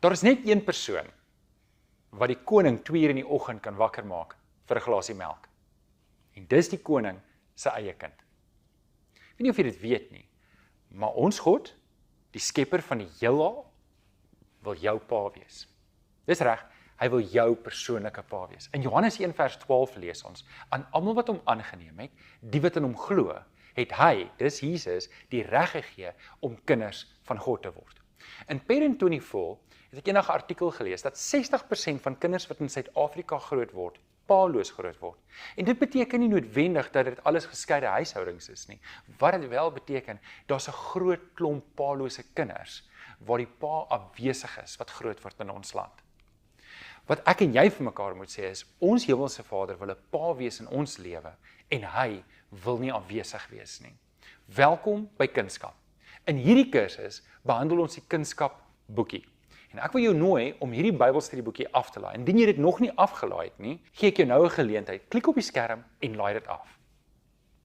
Daar is net een persoon wat die koning 2 uur in die oggend kan wakker maak vir 'n glasie melk. En dis die koning se eie kind. Ek weet nie of jy dit weet nie, maar ons God, die skepper van die heelal, wil jou pa wees. Dis reg, hy wil jou persoonlike pa wees. In Johannes 1 vers 12 lees ons, aan almal wat hom aangeneem het, die wat in hom glo, het hy, dis Jesus, die reg gegee om kinders van God te word. In Parent 24 het ek eendag 'n artikel gelees dat 60% van kinders wat in Suid-Afrika groot word, paaloos groot word. En dit beteken nie noodwendig dat dit alles geskeide huishoudings is nie. Wat dit wel beteken, daar's 'n groot klomp paalose kinders waar die pa afwesig is wat groot word in ons land. Wat ek en jy vir mekaar moet sê is, ons hemelse Vader wil 'n pa wees in ons lewe en hy wil nie afwesig wees nie. Welkom by Kunskap. In hierdie kursus behandel ons die Kunskap boekie. En ek wil jou nooi om hierdie Bybelstudieboekie af te laai. Indien jy dit nog nie afgelaai het nie, gee ek jou nou 'n geleentheid. Klik op die skerm en laai dit af.